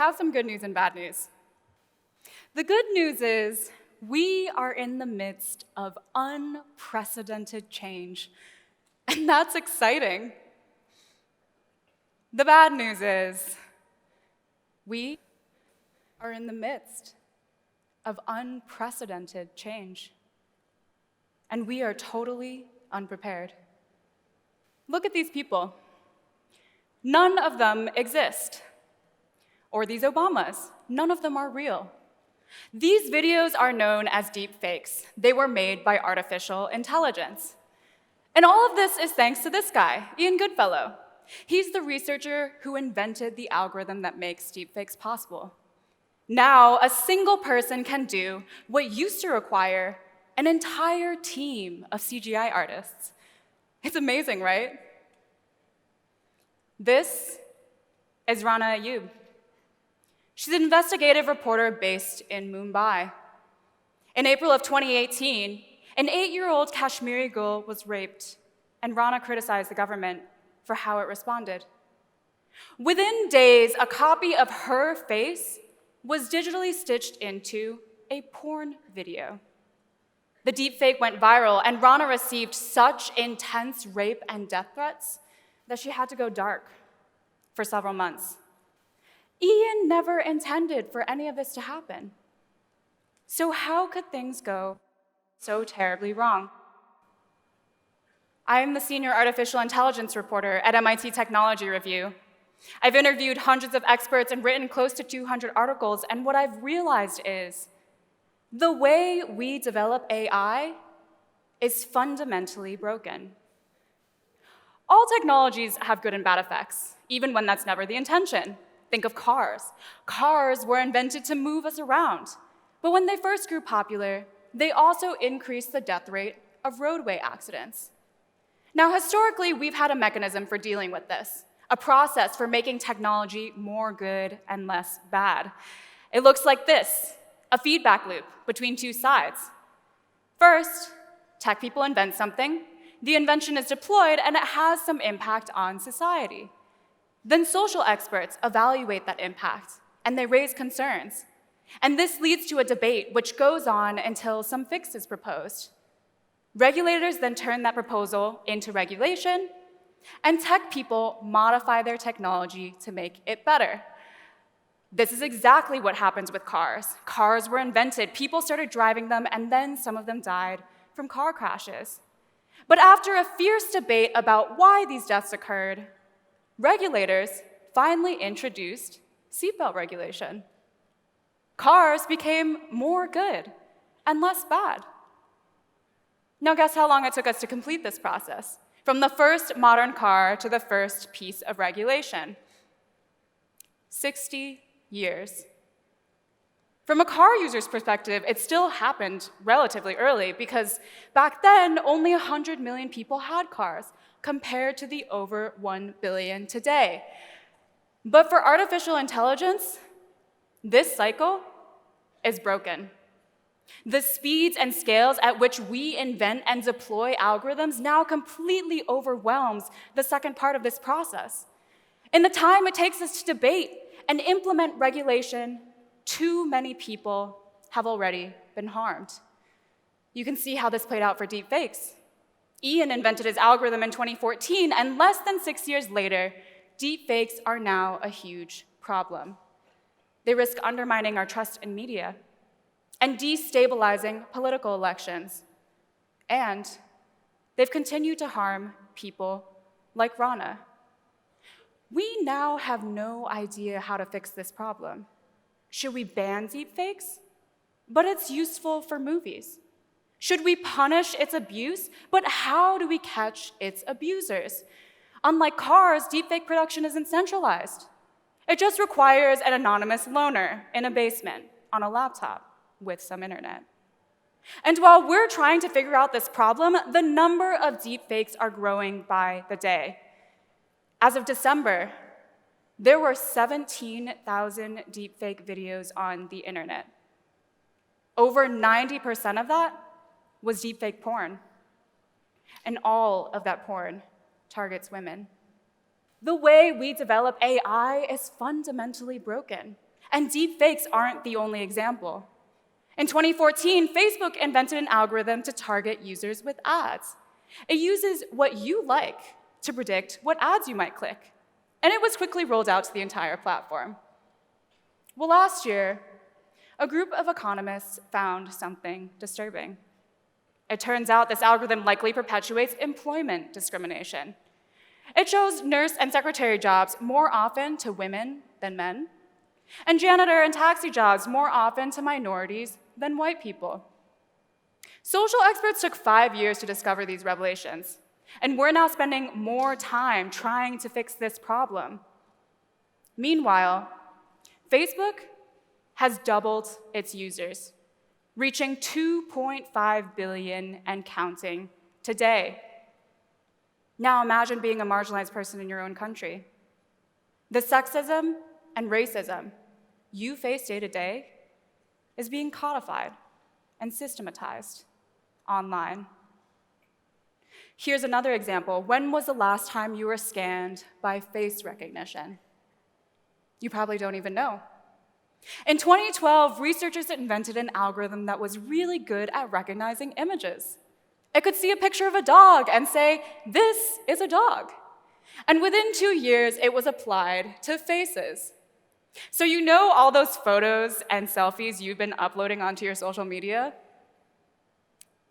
have some good news and bad news. The good news is we are in the midst of unprecedented change, and that's exciting. The bad news is we are in the midst of unprecedented change, and we are totally unprepared. Look at these people. None of them exist. Or these Obamas. None of them are real. These videos are known as deep fakes. They were made by artificial intelligence. And all of this is thanks to this guy, Ian Goodfellow. He's the researcher who invented the algorithm that makes deepfakes possible. Now, a single person can do what used to require an entire team of CGI artists. It's amazing, right? This is Rana Ayyub. She's an investigative reporter based in Mumbai. In April of 2018, an 8-year-old Kashmiri girl was raped, and Rana criticized the government for how it responded. Within days, a copy of her face was digitally stitched into a porn video. The deepfake went viral, and Rana received such intense rape and death threats that she had to go dark for several months. Ian never intended for any of this to happen. So how could things go so terribly wrong? I am the senior artificial intelligence reporter at MIT Technology Review. I've interviewed hundreds of experts and written close to 200 articles, and what I've realized is the way we develop AI is fundamentally broken. All technologies have good and bad effects, even when that's never the intention. Think of cars. Cars were invented to move us around, but when they first grew popular, they also increased the death rate of roadway accidents. Now, historically, we've had a mechanism for dealing with this, a process for making technology more good and less bad. It looks like this, a feedback loop between two sides. First, tech people invent something, the invention is deployed, and it has some impact on society. Then social experts evaluate that impact, and they raise concerns. And this leads to a debate which goes on until some fix is proposed. Regulators then turn that proposal into regulation, and tech people modify their technology to make it better. This is exactly what happens with cars. Cars were invented, people started driving them, and then some of them died from car crashes. But after a fierce debate about why these deaths occurred, regulators finally introduced seatbelt regulation. Cars became more good and less bad. Now guess how long it took us to complete this process? From the first modern car to the first piece of regulation. 60 years. From a car user's perspective, it still happened relatively early because back then, only 100 million people had cars compared to the over 1 billion today. But for artificial intelligence, this cycle is broken. The speeds and scales at which we invent and deploy algorithms now completely overwhelms the second part of this process. In the time it takes us to debate and implement regulation, too many people have already been harmed. You can see how this played out for deepfakes. Ian invented his algorithm in 2014, and less than 6 years later, deepfakes are now a huge problem. They risk undermining our trust in media and destabilizing political elections. And they've continued to harm people like Rana. We now have no idea how to fix this problem. Should we ban deepfakes? But it's useful for movies. Should we punish its abuse? But how do we catch its abusers? Unlike cars, deepfake production isn't centralized. It just requires an anonymous loner in a basement on a laptop with some internet. And while we're trying to figure out this problem, the number of deepfakes are growing by the day. As of December, there were 17,000 deepfake videos on the internet. Over 90% of that was deepfake porn. And all of that porn targets women. The way we develop AI is fundamentally broken. And deepfakes aren't the only example. In 2014, Facebook invented an algorithm to target users with ads. It uses what you like to predict what ads you might click. And it was quickly rolled out to the entire platform. Well, last year, a group of economists found something disturbing. It turns out this algorithm likely perpetuates employment discrimination. It shows nurse and secretary jobs more often to women than men, and janitor and taxi jobs more often to minorities than white people. Social experts took 5 years to discover these revelations, and we're now spending more time trying to fix this problem. Meanwhile, Facebook has doubled its users, reaching 2.5 billion and counting today. Now imagine being a marginalized person in your own country. The sexism and racism you face day to day is being codified and systematized online. Here's another example. When was the last time you were scanned by face recognition? You probably don't even know. In 2012, researchers invented an algorithm that was really good at recognizing images. It could see a picture of a dog and say, "This is a dog." And within 2 years, it was applied to faces. So you know all those photos and selfies you've been uploading onto your social media?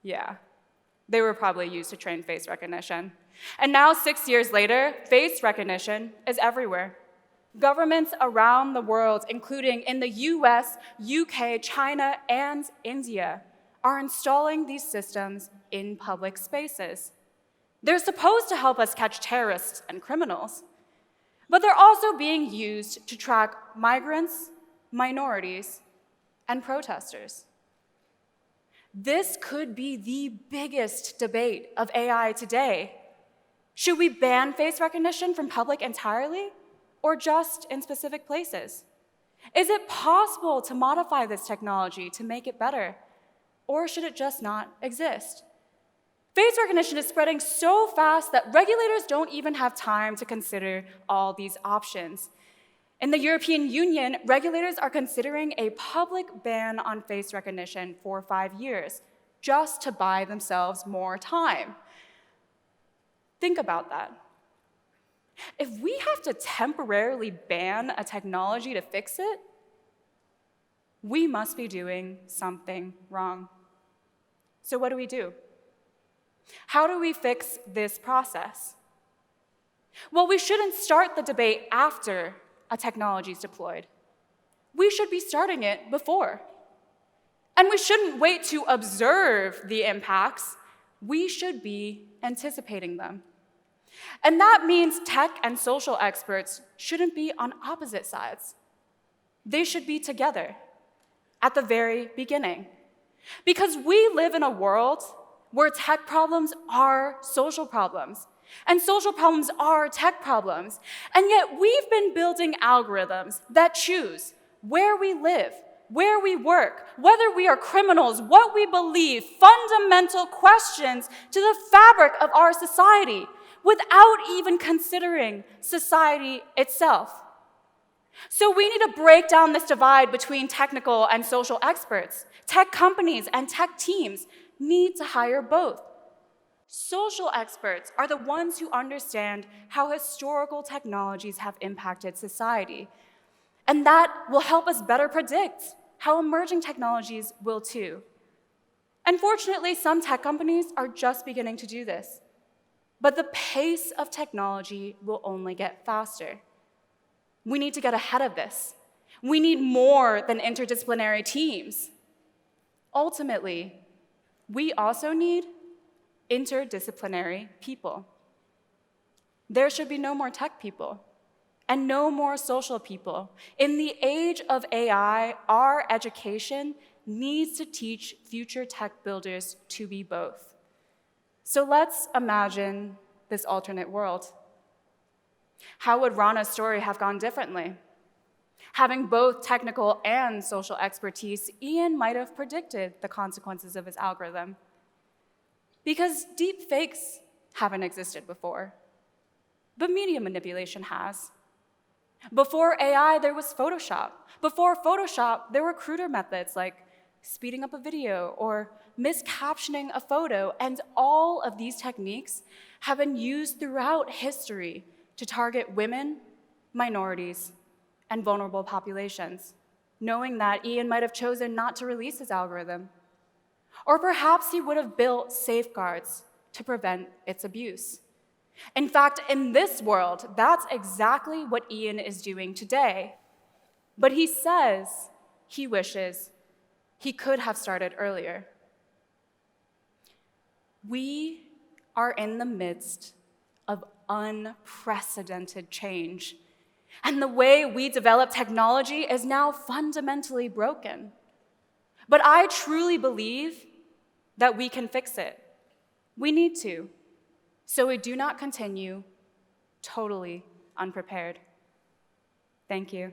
Yeah, they were probably used to train face recognition. And now, 6 years later, face recognition is everywhere. Governments around the world, including in the US, UK, China, and India, are installing these systems in public spaces. They're supposed to help us catch terrorists and criminals, but they're also being used to track migrants, minorities, and protesters. This could be the biggest debate of AI today. Should we ban face recognition from public entirely, or just in specific places? Is it possible to modify this technology to make it better, or should it just not exist? Face recognition is spreading so fast that regulators don't even have time to consider all these options. In the European Union, regulators are considering a public ban on face recognition for 5 years, just to buy themselves more time. Think about that. If we have to temporarily ban a technology to fix it, we must be doing something wrong. So what do we do? How do we fix this process? Well, we shouldn't start the debate after a technology is deployed. We should be starting it before. And we shouldn't wait to observe the impacts. We should be anticipating them. And that means tech and social experts shouldn't be on opposite sides. They should be together at the very beginning. Because we live in a world where tech problems are social problems, and social problems are tech problems. And yet we've been building algorithms that choose where we live, where we work, whether we are criminals, what we believe, fundamental questions to the fabric of our society, without even considering society itself. So we need to break down this divide between technical and social experts. Tech companies and tech teams need to hire both. Social experts are the ones who understand how historical technologies have impacted society, and that will help us better predict how emerging technologies will too. Unfortunately, some tech companies are just beginning to do this. But the pace of technology will only get faster. We need to get ahead of this. We need more than interdisciplinary teams. Ultimately, we also need interdisciplinary people. There should be no more tech people and no more social people. In the age of AI, our education needs to teach future tech builders to be both. So let's imagine this alternate world. How would Rana's story have gone differently? Having both technical and social expertise, Ian might have predicted the consequences of his algorithm. Because deep fakes haven't existed before, but media manipulation has. Before AI, there was Photoshop. Before Photoshop, there were cruder methods like speeding up a video or miscaptioning a photo, and all of these techniques have been used throughout history to target women, minorities, and vulnerable populations, knowing that Ian might have chosen not to release his algorithm. Or perhaps he would have built safeguards to prevent its abuse. In fact, in this world, that's exactly what Ian is doing today. But he says he wishes he could have started earlier. We are in the midst of unprecedented change, and the way we develop technology is now fundamentally broken. But I truly believe that we can fix it. We need to, so we do not continue totally unprepared. Thank you.